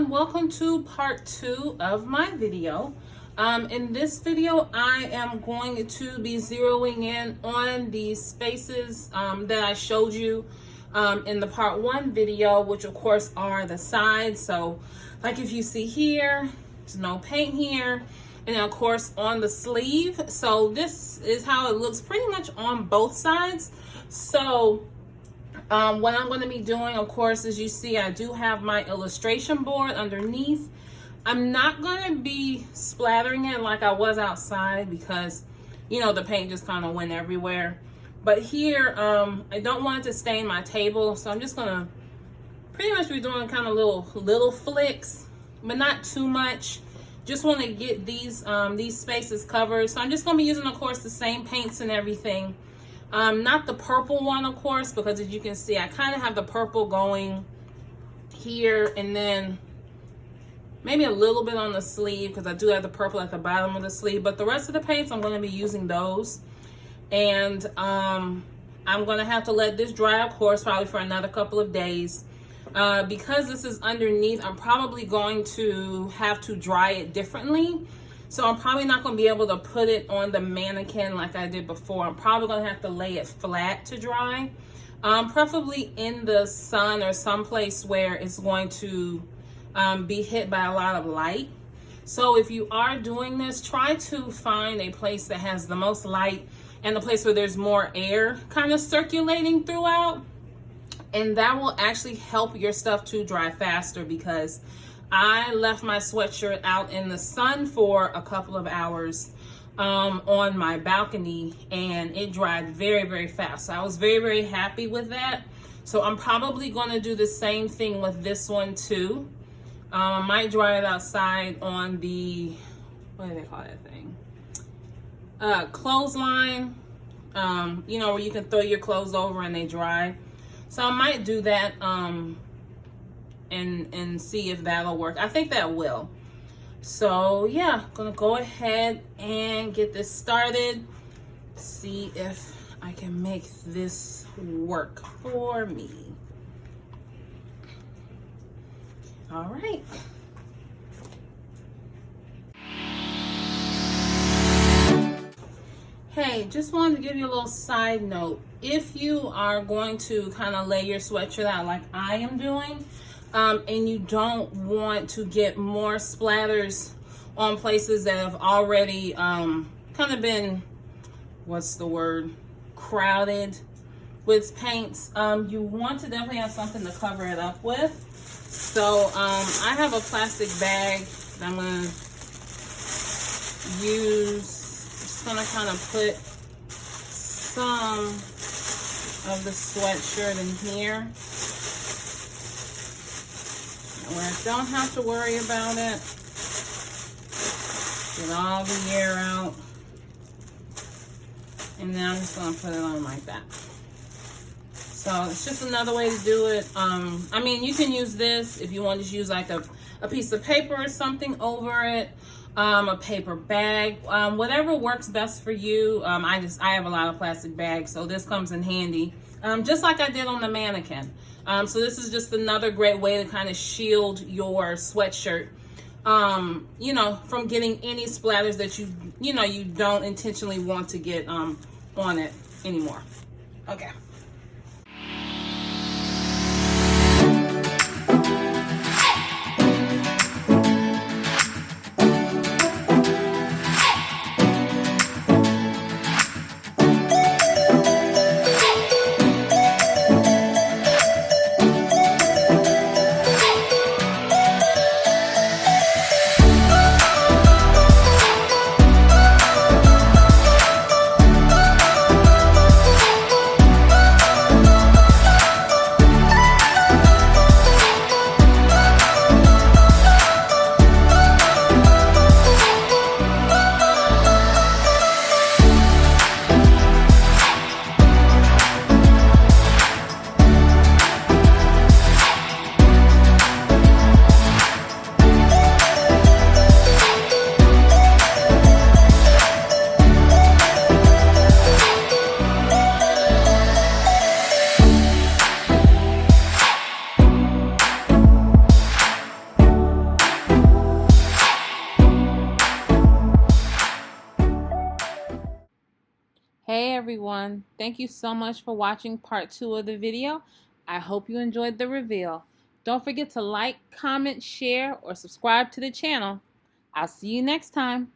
everyone, welcome to part 2 of my video. In this video I am going to be zeroing in on the spaces that I showed you in the part 1 video, which of course are the sides. So like if you see here, there's no paint here, and then of course on the sleeve. So this is how it looks pretty much on both sides. So what I'm going to be doing, of course, as you see, I do have my illustration board underneath. I'm not going to be splattering it like I was outside because, you know, the paint just kind of went everywhere. But here, I don't want it to stain my table, so I'm just going to pretty much be doing kind of little flicks, but not too much. Just want to get these spaces covered. So I'm just going to be using, of course, the same paints and everything. Not the purple one, of course, because as you can see, I kind of have the purple going here and then maybe a little bit on the sleeve because I do have the purple at the bottom of the sleeve. But the rest of the paints, I'm going to be using those. And I'm going to have to let this dry, of course, probably for another couple of days. Because this is underneath, I'm probably going to have to dry it differently. So I'm probably not going to be able to put it on the mannequin like I did before. I'm probably going to have to lay it flat to dry. Preferably in the sun or someplace where it's going to be hit by a lot of light. So if you are doing this, try to find a place that has the most light and a place where there's more air kind of circulating throughout. And that will actually help your stuff to dry faster, because I left my sweatshirt out in the sun for a couple of hours on my balcony, and it dried very, very fast. So I was very, very happy with that. So I'm probably going to do the same thing with this one too. I might dry it outside on the, what do they call that thing? Clothesline, you know, where you can throw your clothes over and they dry. So I might do that and see if that'll work. I think that will. So yeah, gonna go ahead and get this started. See if I can make this work for me. All right. Hey, just wanted to give you a little side note. If you are going to kind of lay your sweatshirt out like I am doing, and you don't want to get more splatters on places that have already kind of been, what's the word, crowded with paints, you want to definitely have something to cover it up with. So I have a plastic bag that I'm going to use. Just going to kind of put some of the sweatshirt in here, where I don't have to worry about it. Get all the air out. And then I'm just going to put it on like that. So it's just another way to do it. I mean, you can use this if you want to use like a piece of paper or something over it. A paper bag, whatever works best for you. I have a lot of plastic bags, so this comes in handy, just like I did on the mannequin. So this is just another great way to kind of shield your sweatshirt, you know, from getting any splatters that you don't intentionally want to get on it anymore. Okay. Hey everyone, thank you so much for watching part 2 of the video. I hope you enjoyed the reveal. Don't forget to like, comment, share, or subscribe to the channel. I'll see you next time.